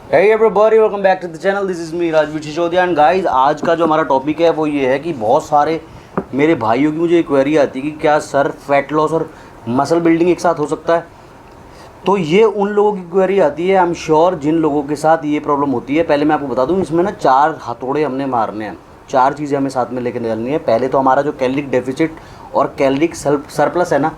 Hey everybody, welcome back to the channel. This is me Rajveer Sisodia and guys, आज का जो हमारा टॉपिक है वो ये है कि बहुत सारे मेरे भाइयों की मुझे क्वेरी आती है कि क्या सर फैट लॉस और मसल बिल्डिंग एक साथ हो सकता है। तो ये उन लोगों की क्वेरी आती है, आई एम श्योर जिन लोगों के साथ ये प्रॉब्लम होती है। पहले मैं आपको बता दूं, इसमें ना 4 हथौड़े हमने मारने हैं, 4 चीज़ें हमें साथ में लेकर निकलनी है। पहले तो हमारा जो कैलोरिक डेफिसिट और कैलोरिक सरप्लस है ना,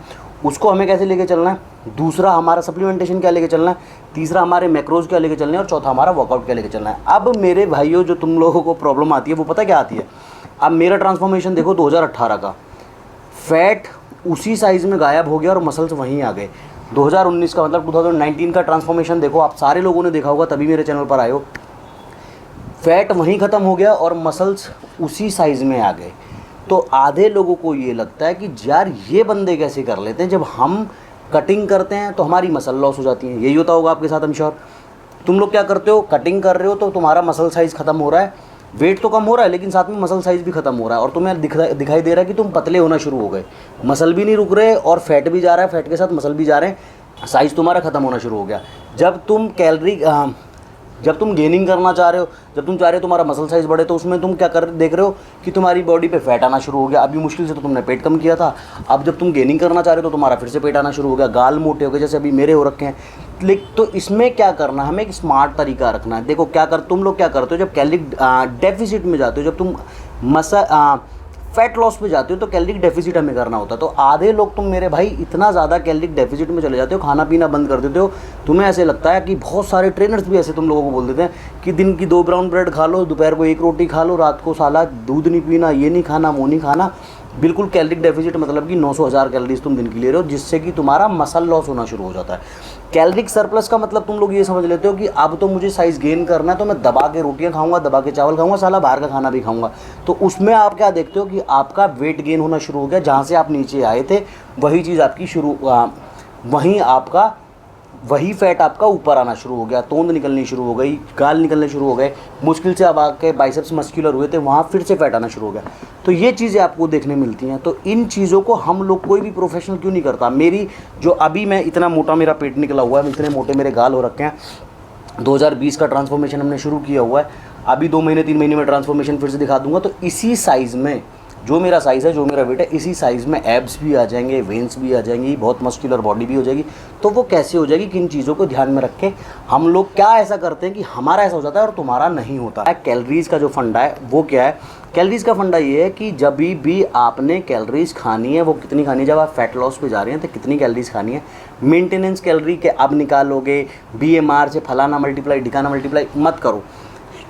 उसको हमें कैसे लेके चलना है। दूसरा हमारा सप्लीमेंटेशन क्या लेके चलना है। तीसरा हमारे मैक्रोज क्या लेके चलना है और चौथा हमारा वर्कआउट क्या लेके चलना है। अब मेरे भाइयों, जो तुम लोगों को प्रॉब्लम आती है वो पता क्या आती है। अब मेरा ट्रांसफॉर्मेशन देखो 2018 का, फैट उसी साइज़ में गायब हो गया और मसल्स वहीं आ गए। 2019 का मतलब 2019 का ट्रांसफॉर्मेशन देखो, आप सारे लोगों ने देखा होगा तभी मेरे चैनल पर आए हो। फैट वहीं ख़त्म हो गया और मसल्स उसी साइज़ में आ गए। तो आधे लोगों को ये लगता है कि यार ये बंदे कैसे कर लेते हैं, जब हम कटिंग करते हैं तो हमारी मसल लॉस हो जाती है। यही होता होगा आपके साथ, आई एम श्योर। तुम लोग क्या करते हो, कटिंग कर रहे हो तो तुम्हारा मसल साइज़ ख़त्म हो रहा है, वेट तो कम हो रहा है लेकिन साथ में मसल साइज़ भी ख़त्म हो रहा है, और तुम्हें दिखाई दे रहा है कि तुम पतले होना शुरू हो गए। मसल भी नहीं रुक रहे और फैट भी जा रहा है, फैट के साथ मसल भी जा रहे हैं, साइज़ तुम्हारा ख़त्म होना शुरू हो गया। जब तुम गेनिंग करना चाह रहे हो, जब तुम चाह रहे हो तुम्हारा मसल साइज़ बढ़े, तो उसमें तुम क्या देख रहे हो कि तुम्हारी बॉडी पे फैट आना शुरू हो गया। अभी मुश्किल से तो तुमने पेट कम किया था, अब जब तुम गेनिंग करना चाह रहे हो तो तुम्हारा फिर से पेट आना शुरू हो गया, गाल मोटे हो गए जैसे अभी मेरे हो रखे हैं। लेकिन तो इसमें क्या करना है, हमें एक स्मार्ट तरीका रखना है। देखो तुम लोग क्या करते हो, जब कैलोरिक डेफिसिट में जाते हो, जब तुम फैट लॉस पे जाते हो तो कैलोरिक डेफिसिट हमें करना होता है। तो आधे लोग तुम मेरे भाई इतना ज़्यादा कैलोरिक डेफिसिट में चले जाते हो, खाना पीना बंद कर देते हो। तुम्हें ऐसे लगता है कि बहुत सारे ट्रेनर्स भी ऐसे तुम लोगों को बोल देते हैं कि दिन की 2 ब्राउन ब्रेड खा लो, दोपहर को 1 रोटी खा लो, रात को साला दूध नहीं पीना, ये नहीं खाना, वो नहीं खाना। बिल्कुल कैलोरिक डेफिसिट मतलब कि 900-1000 कैलोरीज तुम दिन की ले रहे हो, जिससे कि तुम्हारा मसल लॉस होना शुरू हो जाता है। कैलोरिक सरप्लस का मतलब तुम लोग ये समझ लेते हो कि अब तो मुझे साइज़ गेन करना है तो मैं दबा के रोटियां खाऊंगा, दबा के चावल खाऊंगा, साला बाहर का खाना भी खाऊंगा। तो उसमें आप क्या देखते हो कि आपका वेट गेन होना शुरू हो गया, जहाँ से आप नीचे आए थे वही चीज़ आपकी वही फैट आपका ऊपर आना शुरू हो गया, तोंद निकलनी शुरू हो गई, गाल निकलने शुरू हो गए, मुश्किल से अब आके बाइसेप्स मस्कुलर हुए थे, वहाँ फिर से फैट आना शुरू हो गया। तो ये चीज़ें आपको देखने मिलती हैं। तो इन चीज़ों को हम लोग, कोई भी प्रोफेशनल क्यों नहीं करता। मेरी जो अभी मैं इतना मोटा मेरा पेट निकला हुआ है, इतने मोटे मेरे गाल हो रखे हैं, 2020 का ट्रांसफॉर्मेशन हमने शुरू किया हुआ है। अभी 2 महीने 3 महीने में ट्रांसफॉर्मेशन फिर से दिखा दूंगा। तो इसी साइज़ में जो मेरा साइज़ है, जो मेरा वेट है, इसी साइज़ में एब्स भी आ जाएंगे, वेन्स भी आ जाएंगी, बहुत मस्कुलर बॉडी भी हो जाएगी। तो वो कैसे हो जाएगी, किन चीज़ों को ध्यान में रख के हम लोग क्या ऐसा करते हैं कि हमारा ऐसा हो जाता है और तुम्हारा नहीं होता है। कैलोरीज़ का जो फंडा है वो क्या है, कैलोरीज़ का फंडा ये है कि जब भी आपने कैलोरीज़ खानी है वो कितनी खानी है, जब आप फैट लॉस पे जा रहे हैं तो कितनी कैलोरीज़ खानी है। मेंटेनेंस कैलोरी के अब निकालोगे, BMR से फलाना मल्टीप्लाई ढिकाना मल्टीप्लाई मत करो।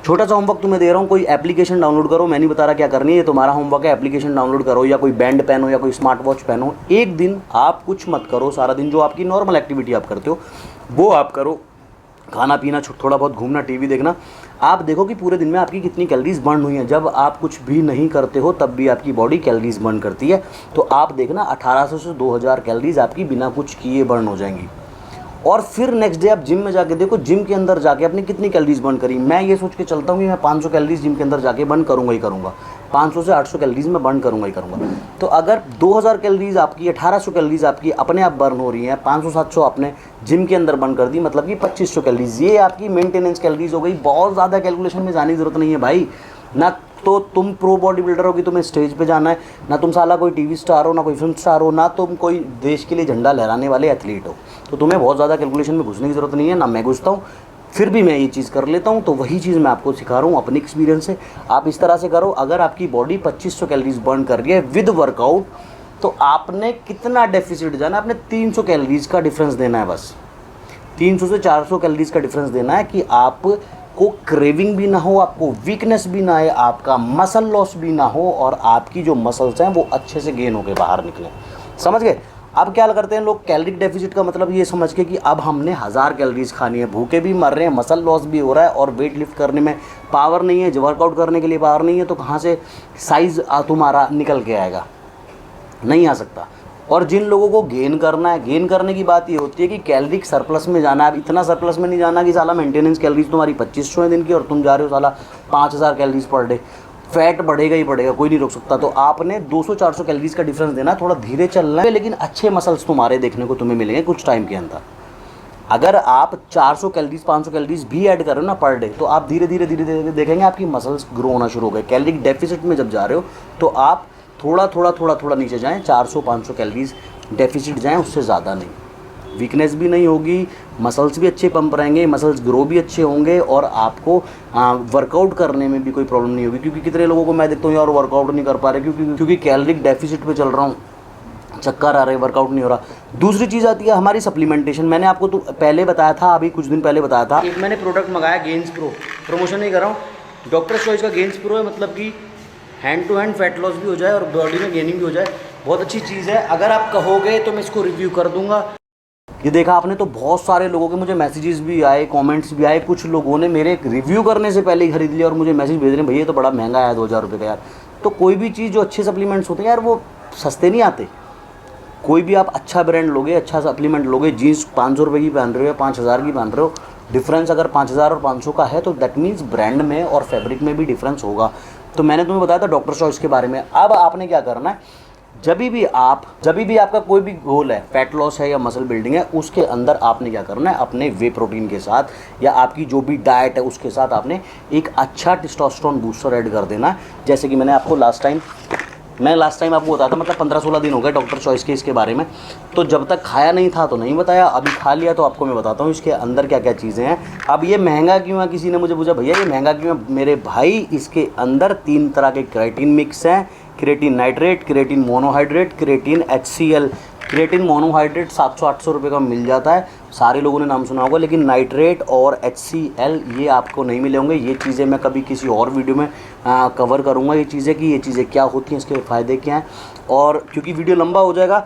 छोटा सा होमवर्क तुम्हें दे रहा हूँ, कोई एप्लीकेशन डाउनलोड करो, मैं नहीं बता रहा क्या करनी है, ये तुम्हारा होमवर्क है। एप्लीकेशन डाउनलोड करो या कोई बैंड पहनो या कोई स्मार्ट वॉच पहनो। एक दिन आप कुछ मत करो, सारा दिन जो आपकी नॉर्मल एक्टिविटी आप करते हो वो आप करो। खाना पीना, थोड़ा बहुत घूमना, टीवी देखना, आप देखो कि पूरे दिन में आपकी कितनी कैलोरीज बर्न हुई हैं। जब आप कुछ भी नहीं करते हो तब भी आपकी बॉडी कैलोरीज बर्न करती है। तो आप देखना 1800 से 2000 कैलोरीज आपकी बिना कुछ किए बर्न हो जाएंगी। और फिर नेक्स्ट डे आप जिम में जाके देखो, जिम के अंदर जाके आपने कितनी कैलोरीज बर्न करी। मैं ये सोच के चलता हूँ कि मैं 500 कैलोरीज जिम के अंदर जाके बर्न करूँगा ही करूँगा, 500 से 800 कैलोरीज में बर्न करूँगा ही करूँगा। तो अगर 2000 कैलोरीज आपकी, 1800 कैलोरीज आपकी अपने आप बर्न हो रही हैं, 500-700 आपने जिम के अंदर बर्न कर दी, मतलब कि 2500 कैलोरीज, ये आपकी मेंटेनेंस कैलोरीज हो गई। बहुत ज़्यादा कैलकुलेशन में जाने की ज़रूरत नहीं है भाई। ना तो तुम प्रो बॉडी बिल्डर हो कि तुम्हें स्टेज पे जाना है, ना तुम साला कोई टीवी स्टार हो, ना कोई फिल्म स्टार हो, ना तुम कोई देश के लिए झंडा लहराने वाले एथलीट हो। तो तुम्हें बहुत ज़्यादा कैलकुलेशन में घुसने की ज़रूरत नहीं है, ना मैं घुसता हूँ, फिर भी मैं ये चीज़ कर लेता हूँ। तो वही चीज़ मैं आपको सिखा रहा हूँ अपनी एक्सपीरियंस से। आप इस तरह से करो, अगर आपकी बॉडी 2500 कैलोरीज बर्न कर रही है विद वर्कआउट, तो आपने कितना डेफिसिट जाना, आपने 300 कैलोरीज का डिफरेंस देना है। बस 300 से 400 कैलोरीज का डिफरेंस देना है कि आप को क्रेविंग भी ना हो, आपको वीकनेस भी ना आए, आपका मसल लॉस भी ना हो, और आपकी जो मसल्स हैं वो अच्छे से गेन होकर बाहर निकलें। समझ गए। अब क्या करते हैं लोग, कैलोरिक डेफिसिट का मतलब ये समझ के कि अब हमने 1000 कैलोरीज खानी है, भूखे भी मर रहे हैं, मसल लॉस भी हो रहा है और वेट लिफ्ट करने में पावर नहीं है, वर्कआउट करने के लिए पावर नहीं है, तो कहाँ से साइज़ तुम्हारा निकल के आएगा, नहीं आ सकता। और जिन लोगों को गेन करना है, गेन करने की बात ये होती है कि कैलोरिक सरप्लस में जाना है। अब इतना सरप्लस में नहीं जाना कि साला मेंटेनेंस कैलोरीज तुम्हारी 2500 है दिन की और तुम जा रहे हो साला 5000 कैलोरीज पर डे। फैट बढ़ेगा ही बढ़ेगा, कोई नहीं रोक सकता। तो आपने 200-400 कैलोरीज का डिफरेंस देना, थोड़ा धीरे चलना है, लेकिन अच्छे मसल्स तुम्हारे देखने को तुम्हें मिलेंगे कुछ टाइम के अंदर। अगर आप 400 कैलोरीज 500 कैलोरीज भी ऐड कर रहे हो ना पर डे, तो आप धीरे धीरे धीरे धीरे देखेंगे आपकी मसल्स ग्रो होना शुरू हो गए। कैलोरी डेफिसिट में जब जा रहे हो तो आप थोड़ा थोड़ा थोड़ा थोड़ा नीचे जाएं, 400-500 कैलोरीज डेफिसिट जाएं, उससे ज़्यादा नहीं। वीकनेस भी नहीं होगी, मसल्स भी अच्छे पंप रहेंगे, मसल्स ग्रो भी अच्छे होंगे और आपको वर्कआउट करने में भी कोई प्रॉब्लम नहीं होगी। क्योंकि कितने लोगों को मैं देखता हूँ यार वर्कआउट नहीं कर पा रहे क्योंकि कैलोरिक डेफिसिट पे चल रहा हूँ, चक्कर आ रहे, वर्कआउट नहीं हो रहा। दूसरी चीज़ आती है हमारी सप्लीमेंटेशन। मैंने आपको तो पहले बताया था, अभी कुछ दिन पहले बताया था, एक मैंने प्रोडक्ट मंगाया गेन्स प्रो, प्रमोशन नहीं कर रहा हूँ, डॉक्टर चॉइस का गेन्स प्रो है, मतलब कि hand to hand fat loss भी हो जाए और बॉडी में गेनिंग भी हो जाए। बहुत अच्छी चीज़ है, अगर आप कहोगे तो मैं इसको रिव्यू कर दूंगा। ये देखा आपने, तो बहुत सारे लोगों के मुझे मैसेजेस भी आए, कमेंट्स भी आए, कुछ लोगों ने मेरे रिव्यू करने से पहले ही खरीद लिया और मुझे मैसेज भेज रहे हैं भैया तो बड़ा महंगा आया 2000 रुपये का। यार तो कोई भी चीज़ जो अच्छे सप्लीमेंट्स होते हैं यार वो सस्ते नहीं आते। कोई भी आप अच्छा ब्रांड लोगे, अच्छा सप्लीमेंट लोगे, जीन्स 500 रुपये की पहन रहे हो या 5000 की पहन रहे हो, डिफरेंस अगर 5000 और 500 का है तो दैट मीन्स ब्रांड में और फैब्रिक में भी डिफरेंस होगा। तो मैंने तुम्हें बताया था डॉक्टर चॉइस के बारे में। अब आपने क्या करना है, जब भी आपका कोई भी गोल है, फैट लॉस है या मसल बिल्डिंग है, उसके अंदर आपने क्या करना है, अपने वे प्रोटीन के साथ या आपकी जो भी डाइट है उसके साथ आपने एक अच्छा टेस्टोस्टेरोन बूस्टर ऐड कर देना है। जैसे कि मैंने आपको लास्ट टाइम आपको बताया था, मतलब 15-16 दिन हो गए डॉक्टर चॉइस के इसके बारे में। तो जब तक खाया नहीं था तो नहीं बताया, अभी खा लिया तो आपको मैं बताता हूँ इसके अंदर क्या क्या चीज़ें हैं। अब ये महंगा क्यों है, किसी ने मुझे पूछा भैया ये महंगा क्यों है। मेरे भाई इसके अंदर 3 तरह के क्रेटीन मिक्स हैं, creatine nitrate, creatine monohydrate, creatine HCl। Creatine monohydrate 700-800 रुपये का मिल जाता है, सारे लोगों ने नाम सुना होगा, लेकिन नाइट्रेट और HCl ये आपको नहीं मिले होंगे। ये चीज़ें मैं कभी किसी और वीडियो में कवर करूँगा, ये चीज़ें क्या होती हैं, इसके फ़ायदे क्या हैं, और क्योंकि वीडियो लंबा हो जाएगा।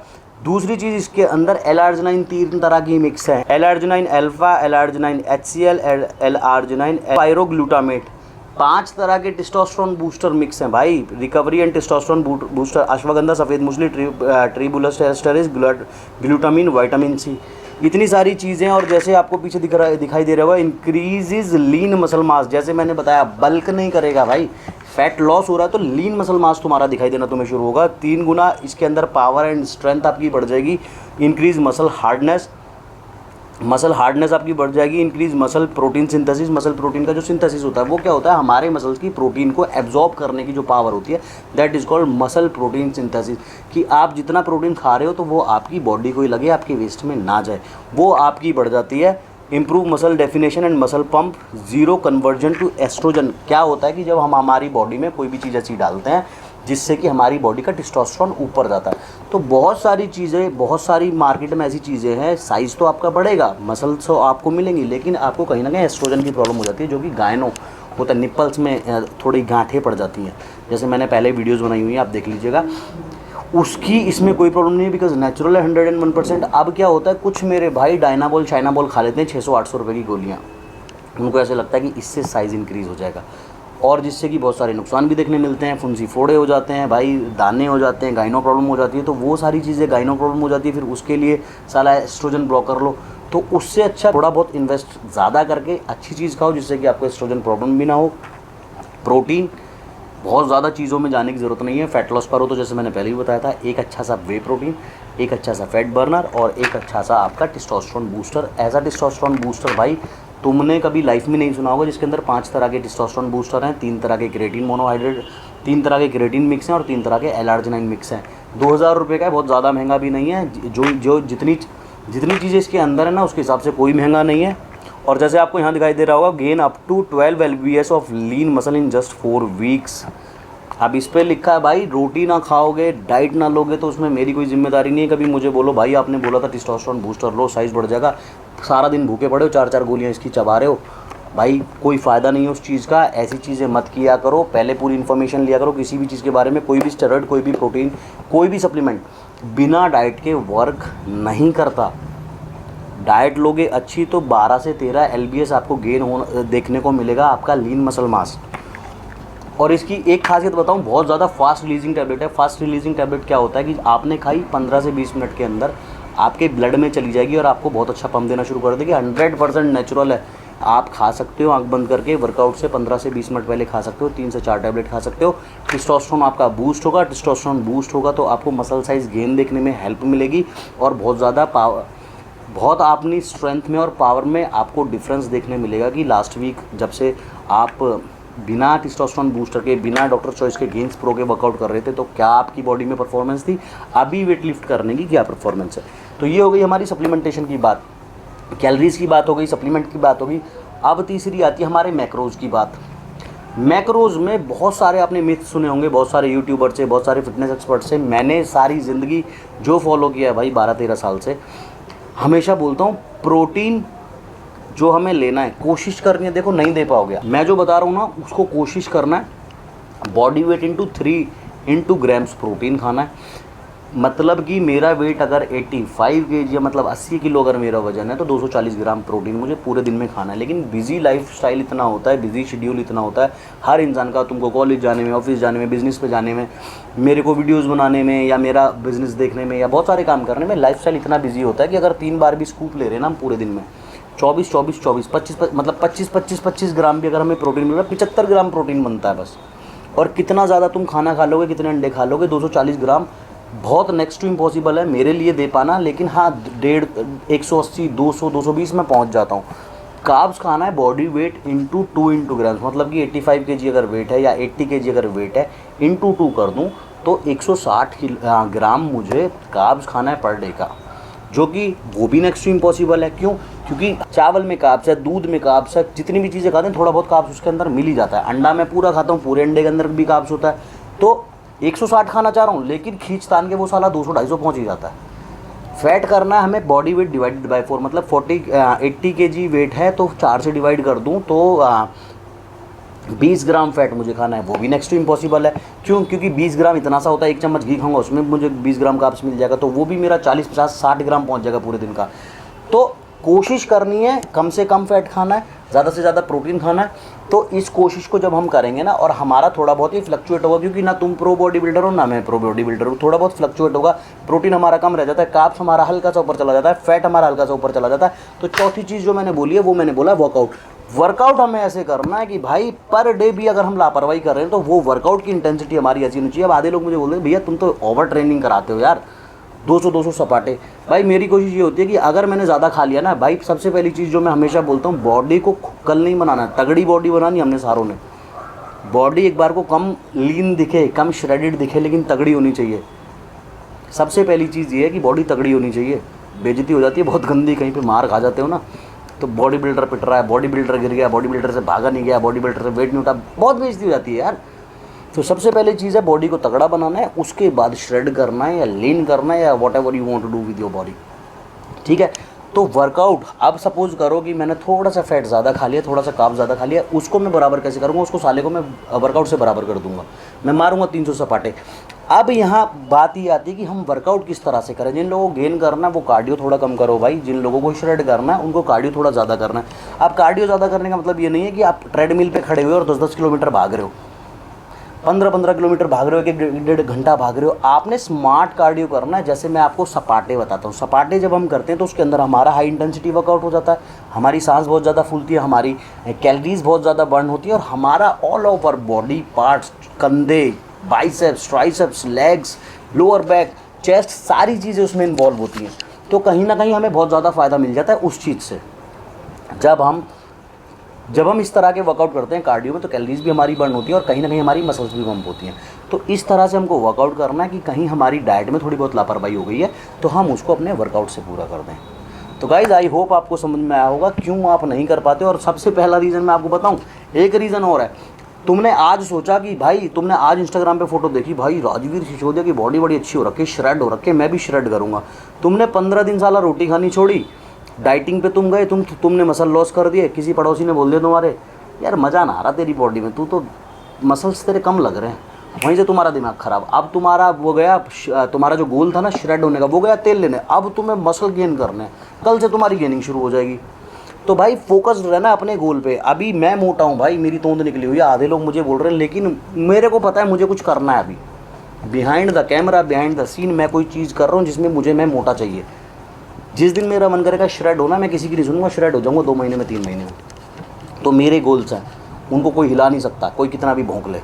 दूसरी चीज़, इसके अंदर L-arginine 3 तरह की मिक्स है, L-arginine alpha, L-arginine HCl, L-arginine पायरोग्लूटामेट। 5 तरह के टेस्टोस्टेरोन बूस्टर मिक्स हैं भाई, recovery and testosterone booster, ashwagandha, सफ़ेद मूसली, ट्रिबुलस एस्टरिस, ग्लूटामिन, विटामिन C, इतनी सारी चीज़ें। और जैसे आपको पीछे दिखाई दे रहा होगा, इंक्रीजेज लीन मसल मास। जैसे मैंने बताया बल्क नहीं करेगा भाई, फैट लॉस हो रहा है तो लीन मसल मास तुम्हारा दिखाई देना तुम्हें शुरू होगा। 3 गुना इसके अंदर पावर एंड स्ट्रेंथ आपकी बढ़ जाएगी। इंक्रीज मसल हार्डनेस आपकी बढ़ जाएगी। Increase muscle protein synthesis, muscle protein का जो सिंथेसिस होता है वो क्या होता है, हमारे मसल्स की प्रोटीन को एब्जॉर्ब करने की जो पावर होती है, that is called muscle protein synthesis. कि आप जितना प्रोटीन खा रहे हो तो वो आपकी बॉडी को ही लगे, आपके वेस्ट में ना जाए, वो आपकी बढ़ जाती है। Improve muscle definition and muscle pump, zero conversion to estrogen. क्या होता है कि जब हम हमारी बॉडी में कोई भी चीज़ ऐसी डालते हैं जिससे कि हमारी बॉडी का टेस्टोस्टेरोन ऊपर जाता है, तो बहुत सारी चीज़ें, बहुत सारी मार्केट में ऐसी चीज़ें हैं, साइज़ तो आपका बढ़ेगा, मसल्स तो आपको मिलेंगी, लेकिन आपको कहीं ना कहीं एस्ट्रोजन की प्रॉब्लम हो जाती है, जो कि गायनो होता है, निप्पल्स में थोड़ी गांठें पड़ जाती हैं। जैसे मैंने पहले वीडियोज़ बनाई हुई हैं, आप देख लीजिएगा, उसकी इसमें कोई प्रॉब्लम नहीं है, बिकॉज नेचुरल है 101%। अब क्या होता है, कुछ मेरे भाई डायनाबॉल चाइनाबॉल खा लेते हैं 600-800 रुपये की गोलियाँ, उनको ऐसे लगता है कि इससे साइज़ इंक्रीज़ हो जाएगा, और जिससे कि बहुत सारे नुकसान भी देखने मिलते हैं। फुंसी फोड़े हो जाते हैं भाई, दाने हो जाते हैं, गाइनो प्रॉब्लम हो जाती है। तो वो सारी चीज़ें, गाइनो प्रॉब्लम हो जाती है, फिर उसके लिए साला एस्ट्रोजन ब्लॉक कर लो। तो उससे अच्छा थोड़ा बहुत इन्वेस्ट ज़्यादा करके अच्छी चीज़ खाओ जिससे कि आपको एस्ट्रोजन प्रॉब्लम भी ना हो। प्रोटीन, बहुत ज़्यादा चीज़ों में जाने की ज़रूरत नहीं है। फैट लॉस पर हो तो जैसे मैंने पहले ही बताया था, एक अच्छा सा वे प्रोटीन, एक अच्छा सा फैट बर्नर और एक अच्छा सा आपका टेस्टोस्टेरोन बूस्टर। ऐसा टेस्टोस्टेरोन बूस्टर भाई तुमने कभी लाइफ में नहीं सुना होगा, जिसके अंदर 5 तरह के टेस्टोस्टेरोन बूस्टर हैं, 3 तरह के क्रेटीन मोनोहाइड्रेट, 3 तरह के क्रेटीन मिक्स हैं और 3 तरह के L-arginine मिक्स हैं। 2000 रुपये का है, बहुत ज़्यादा महंगा भी नहीं है। जो जितनी चीज़ें इसके अंदर है ना, उसके हिसाब से कोई महंगा नहीं है। और जैसे आपको यहाँ दिखाई दे रहा होगा, gain up to 12 lbs of lean muscle in just 4 weeks. अब इस पर लिखा है भाई, रोटी ना खाओगे, डाइट ना लोगे तो उसमें मेरी कोई जिम्मेदारी नहीं है। कभी मुझे बोलो भाई आपने बोला था टेस्टोस्टेरोन बूस्टर लो, साइज़ बढ़ जाएगा, सारा दिन भूखे पड़े हो, 4-4 गोलियाँ इसकी चबा रहे हो, भाई कोई फ़ायदा नहीं है उस चीज़ का। ऐसी चीज़ें मत किया करो, पहले पूरी इन्फॉर्मेशन लिया करो किसी भी चीज़ के बारे में। कोई भी स्टेरॉइड, कोई भी प्रोटीन, कोई भी सप्लीमेंट बिना डाइट के वर्क नहीं करता। डाइट लोगे अच्छी तो 12 से 13 lbs आपको गेन देखने को मिलेगा, आपका लीन मसल मास। और इसकी एक खासियत बताऊं, बहुत ज़्यादा फास्ट रिलीजिंग टैबलेट है। फास्ट रिलीजिंग टैबलेट क्या होता है कि आपने खाई 15 से 20 मिनट के अंदर आपके ब्लड में चली जाएगी और आपको बहुत अच्छा पंप देना शुरू कर देगी। 100% नेचुरल है, आप खा सकते हो आंख बंद करके, वर्कआउट से 15 से 20 मिनट पहले खा सकते हो, 3 से 4 टैबलेट खा सकते हो। टेस्टोस्टेरोन आपका बूस्ट होगा, टेस्टोस्टेरोन बूस्ट होगा तो आपको मसल साइज़ गेन देखने में हेल्प मिलेगी और बहुत ज़्यादा बहुत अपनी स्ट्रेंथ में और पावर में आपको डिफरेंस देखने मिलेगा कि लास्ट वीक जब से आप बिना टेस्टोस्टेरोन बूस्टर के, बिना डॉक्टर चॉइस के गेन्स प्रो के वर्कआउट कर रहे थे तो क्या आपकी बॉडी में परफॉर्मेंस थी, अभी वेट लिफ्ट करने की क्या परफॉर्मेंस है। तो ये हो गई हमारी सप्लीमेंटेशन की बात, कैलोरीज की बात हो गई, सप्लीमेंट की बात होगी। अब तीसरी आती है हमारे मैक्रोज की बात। मैक्रोज में बहुत सारे आपने मिथ सुने होंगे, बहुत सारे यूट्यूबर से, बहुत सारे फिटनेस एक्सपर्ट से। मैंने सारी ज़िंदगी जो फॉलो किया है भाई 12-13 साल से, हमेशा बोलता हूँ प्रोटीन जो हमें लेना है कोशिश करनी है, देखो नहीं दे पाओगे, मैं जो बता रहा हूँ ना उसको कोशिश करना है। Body weight into 3 grams protein खाना है। मतलब कि मेरा वेट अगर 85 kg या मतलब 80 किलो अगर मेरा वजन है तो 240 ग्राम प्रोटीन मुझे पूरे दिन में खाना है। लेकिन बिजी लाइफ स्टाइल इतना होता है, बिजी शेड्यूल इतना होता है हर इंसान का, तुमको कॉलेज जाने में, ऑफिस जाने में, बिज़नेस पे जाने में, मेरे को वीडियोस बनाने में या मेरा बिज़नेस देखने में या बहुत सारे काम करने में लाइफ स्टाइल इतना बिजी होता है कि अगर 3 बार भी स्कूप ले रहे हैं ना हम पूरे दिन में 25 ग्राम भी अगर हमें प्रोटीन मिल रहा है, 75 ग्राम प्रोटीन बनता है बस। और कितना ज़्यादा तुम खाना खा लोगे, कितने अंडे खा लोगे, 240 ग्राम बहुत नेक्स्ट टू इम्पॉसिबल है मेरे लिए दे पाना। लेकिन हाँ 180, 200, 220 में पहुँच जाता हूँ। कार्ब्स खाना है बॉडी वेट इंटू 2 ग्राम्स, मतलब कि 85 kg अगर वेट है या 80 kg अगर वेट है इंटू 2 कर दूँ तो 160 ग्राम मुझे कार्ब्स खाना है पर डे का, जो कि वो भी नेक्स्ट टू इम्पॉसिबल है। क्यों? क्योंकि चावल में कार्ब्स है, दूध में कार्ब्स है, जितनी भी चीज़ें खाते हैं थोड़ा बहुत कार्ब्स उसके अंदर मिल ही जाता है। अंडा मैं पूरा खाता हूँ, पूरे अंडे के अंदर भी कार्ब्स होता है। तो 160 खाना चाह रहा हूँ लेकिन खींच तान के वो साला 200-250 पहुँच ही जाता है। फैट करना है हमें बॉडी वेट डिवाइडेड बाय 4, मतलब 80 kg वेट है तो 4 से डिवाइड कर दूँ तो 20 ग्राम फैट मुझे खाना है, वो भी नेक्स्ट टू इम्पॉसिबल है। क्यों? क्योंकि 20 ग्राम इतना सा होता है, 1 चम्मच घी खाऊंगा उसमें मुझे 20 ग्राम कार्ब्स मिल जाएगा, तो वो भी मेरा 40, 50, 60 ग्राम पहुंच जाएगा पूरे दिन का। तो कोशिश करनी है कम से कम फैट खाना है, ज़्यादा से ज़्यादा प्रोटीन खाना है। तो इस कोशिश को जब हम करेंगे ना, और हमारा थोड़ा बहुत ही फ्लक्चुएट होगा, क्योंकि ना तुम प्रो बॉडी बिल्डर हो ना मैं प्रो बॉडी बिल्डर हूँ, थोड़ा बहुत फ्लक्चुएट होगा, प्रोटीन हमारा कम रह जाता है, कार्ब्स हमारा हल्का सा ऊपर चला जाता है, फैट हमारा हल्का सा ऊपर चला जाता है। तो चौथी चीज़ जो मैंने बोली है वो मैंने बोला वर्कआउट। वर्कआउट हमें ऐसे करना है कि भाई पर डे भी अगर हम लापरवाही कर रहे हैं तो वो वर्कआउट की इंटेंसिटी हमारी ऐसी होनी चाहिए। अब आधे लोग मुझे बोलते हैं भैया तुम तो ओवर ट्रेनिंग कराते हो यार, 200 सपाटे। भाई मेरी कोशिश ये होती है कि अगर मैंने ज़्यादा खा लिया ना भाई, सबसे पहली चीज़ जो मैं हमेशा बोलता हूँ, बॉडी को कल नहीं बनाना, तगड़ी बॉडी बनानी हमने सारों ने। बॉडी एक बार को कम लीन दिखे, कम श्रेडेड दिखे, लेकिन तगड़ी होनी चाहिए। सबसे पहली चीज़ ये है कि बॉडी तगड़ी होनी चाहिए। बेइज्जती हो जाती है बहुत गंदी, कहीं पे मार खा जाते हो ना, तो बॉडी बिल्डर पिट रहा है, बॉडी बिल्डर गिर गया, बॉडी बिल्डर से भागा नहीं गया, बॉडी बिल्डर से वेट नहीं उठा, बहुत बेइज्जती हो जाती है यार। तो सबसे पहले चीज़ है बॉडी को तगड़ा बनाना है, उसके बाद श्रेड करना है या लीन करना है या whatever you want to do with your body, ठीक है। तो वर्कआउट, अब सपोज करो कि मैंने थोड़ा सा फैट ज़्यादा खा लिया, थोड़ा सा कार्ब ज़्यादा खा लिया, उसको मैं बराबर कैसे करूँगा? उसको साले को मैं वर्कआउट से बराबर कर दूंगा, मैं मारूंगा 300 सपाटे। अब यहाँ बात ये आती है कि हम वर्कआउट किस तरह से करें। जिन लोगों को गेन करना है वो कार्डियो थोड़ा कम करो भाई, जिन लोगों को श्रेड करना है उनको कार्डियो थोड़ा ज़्यादा करना है। अब कार्डियो ज़्यादा करने का मतलब ये नहीं है कि आप ट्रेडमिल पे खड़े हुए और 10-10 किलोमीटर भाग रहे हो, 15-15 किलोमीटर भाग रहे हो, 1-1.5 घंटा भाग रहे हो। आपने स्मार्ट कार्डियो करना है। जैसे मैं आपको सपाटे बताता हूँ, सपाटे जब हम करते हैं तो उसके अंदर हमारा हाई इंटेंसिटी वर्कआउट हो जाता है, हमारी सांस बहुत ज़्यादा फूलती है, हमारी कैलोरीज बहुत ज़्यादा बर्न होती है, और हमारा ऑल ओवर बॉडी पार्ट्स, कंधे, biceps, triceps, legs, lower back, chest, सारी चीज़ें उसमें इन्वॉल्व होती हैं। तो कहीं ना कहीं हमें बहुत ज़्यादा फ़ायदा मिल जाता है उस चीज़ से। जब हम इस तरह के वर्कआउट करते हैं कार्डियो में, तो कैलोरीज भी हमारी बर्न होती है और कहीं ना कहीं हमारी मसल्स भी पम्प होती हैं। तो इस तरह से हमको वर्कआउट करना है कि कहीं हमारी डाइट में थोड़ी बहुत लापरवाही हो गई है तो हम उसको अपने वर्कआउट से पूरा कर दें। तो गाइज आई होप आपको समझ में आया होगा क्यों आप नहीं कर पाते। और सबसे पहला रीज़न मैं आपको बताऊँ, एक रीज़न और है। तुमने आज सोचा कि भाई, तुमने आज इंस्टाग्राम पे फोटो देखी, भाई राजवीर सिसोदिया की बॉडी बड़ी अच्छी हो रखी है, श्रेड हो रखी है, मैं भी श्रेड करूँगा। तुमने 15 दिन साला रोटी खानी छोड़ी, डाइटिंग पे तुम गए, तुमने मसल लॉस कर दिए। किसी पड़ोसी ने बोल दिया तुम्हारे, यार मज़ा ना आ रहा तेरी बॉडी में, तू तो मसल्स तेरे कम लग रहे हैं, वहीं से तुम्हारा दिमाग ख़राब। अब तुम्हारा वो गया, तुम्हारा जो गोल था ना श्रेड होने का, वो गया तेल लेने, अब तुम्हें मसल गेन करने, कल से तुम्हारी गेनिंग शुरू हो जाएगी। तो भाई फोकस्ड रहना अपने गोल पे। अभी मैं मोटा हूँ भाई, मेरी तोंद निकली हुई है, आधे लोग मुझे बोल रहे हैं, लेकिन मेरे को पता है मुझे कुछ करना है। अभी behind the camera, behind the scene मैं कोई चीज़ कर रहा हूँ जिसमें मैं मोटा चाहिए। जिस दिन मेरा मन करेगा श्रेड होना, मैं किसी की नहीं सुनूंगा, श्रेड हो जाऊँगा 2 महीने में, 3 महीने में। तो मेरे गोल्स हैं, उनको कोई हिला नहीं सकता, कोई कितना भी भौंक ले।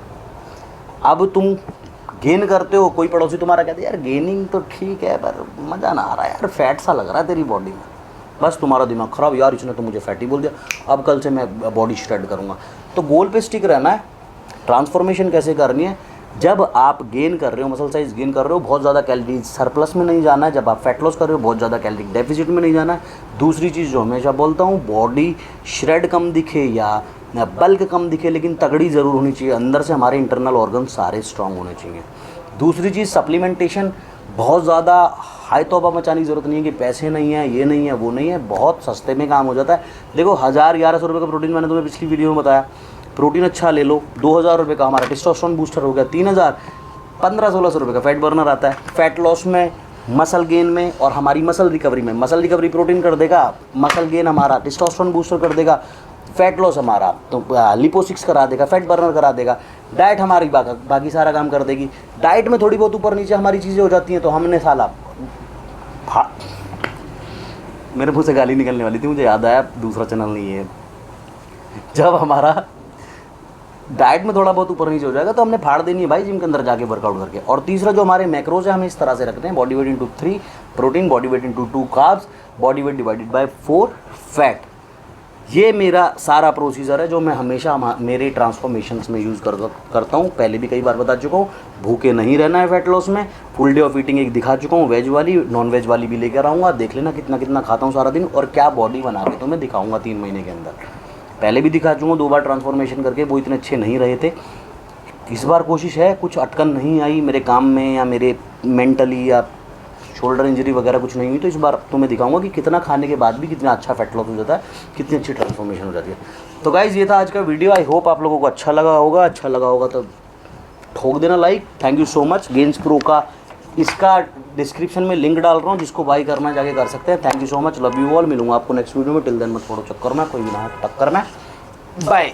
अब तुम गेन करते हो, कोई पड़ोसी तुम्हारा कहते हैं यार गेनिंग तो ठीक है पर मज़ा ना आ रहा है यार, फैट सा लग रहा है तेरी बॉडी में, बस तुम्हारा दिमाग ख़राब, यार इसने तो मुझे फैटी बोल दिया, अब कल से मैं बॉडी श्रेड करूँगा। तो गोल पे स्टिक रहना है। ट्रांसफॉर्मेशन कैसे करनी है, जब आप गेन कर रहे हो, मसल साइज गेन कर रहे हो, बहुत ज़्यादा कैलोरी सरप्लस में नहीं जाना है। जब आप फैट लॉस कर रहे हो, बहुत ज़्यादा कैलोरी डेफिसिट में नहीं जाना है। दूसरी चीज़ जो हमेशा बोलता हूँ, बॉडी श्रेड कम दिखे या बल्क कम दिखे, लेकिन तगड़ी ज़रूर होनी चाहिए। अंदर से हमारे इंटरनल ऑर्गन सारे स्ट्रांग होने चाहिए। दूसरी चीज़ सप्लीमेंटेशन, बहुत ज़्यादा हाई तौबा मचाने की ज़रूरत नहीं है कि पैसे नहीं है, ये नहीं है, वो नहीं है, बहुत सस्ते में काम हो जाता है। देखो 1000-1100 रुपये का प्रोटीन मैंने तुम्हें पिछली वीडियो में बताया, प्रोटीन अच्छा ले लो, 2000 रुपये का हमारा टेस्टोस्टेरोन बूस्टर हो गया, 3000, 1500-1600 रुपये का फैट बर्नर आता है। फैट लॉस में, मसल गेन में और हमारी मसल रिकवरी में, मसल रिकवरी प्रोटीन कर देगा, मसल गेन हमारा टेस्टोस्टेरोन बूस्टर कर देगा, फैट लॉस हमारा तो लिपोसिक्स करा देगा, फैट बर्नर करा देगा, डाइट हमारी बाकी सारा काम कर देगी। डाइट में थोड़ी बहुत ऊपर नीचे हमारी चीज़ें हो जाती हैं तो हमने साला मेरे मुँह से गाली निकलने वाली थी, मुझे याद आया दूसरा चैनल नहीं है। जब हमारा डाइट में थोड़ा बहुत ऊपर नीचे हो जाएगा तो हमने फाड़ देनी है भाई जिम के अंदर जाके वर्कआउट करके। और तीसरा जो हमारे मैक्रोज है हमें इस तरह से रखते हैं, body weight into 3 protein, body weight into 2 carbs, body weight divided by 4 fat. ये मेरा सारा प्रोसीजर है जो मैं हमेशा मेरे ट्रांसफॉर्मेशंस में यूज़ करता हूँ। पहले भी कई बार बता चुका हूँ, भूखे नहीं रहना है फैट लॉस में। फुल डे ऑफ ईटिंग एक दिखा चुका हूँ, वेज वाली, नॉन वेज वाली भी लेकर आऊँगा। देख लेना कितना कितना खाता हूँ सारा दिन और क्या बॉडी बना के तो मैं दिखाऊँगा 3 महीने के अंदर। पहले भी दिखा चुका हूँ 2 बार ट्रांसफॉर्मेशन करके, वो इतने अच्छे नहीं रहे थे। इस बार कोशिश है, कुछ अटकन नहीं आई मेरे काम में या मेरे मेंटली या शोल्डर इंजरी वगैरह कुछ नहीं हुई, तो इस बार तुम्हें दिखाऊंगा कि कितना खाने के बाद भी कितना अच्छा फैट लॉस हो जाता है, कितनी अच्छी ट्रांसफॉर्मेशन हो जाती है। तो गाइज़ ये था आज का वीडियो। आई होप आप लोगों को अच्छा लगा होगा तो ठोक देना like. Thank you so much. Gains pro का इसका डिस्क्रिप्शन में लिंक डाल रहा हूँ, जिसको बाई करना जाके कर सकते हैं। Thank you so much, love you all. मिलूंगा आपको नेक्स्ट वीडियो में। टिल देन मत छोड़ो चक्कर में, कोई भी ना टक्कर में। बाय।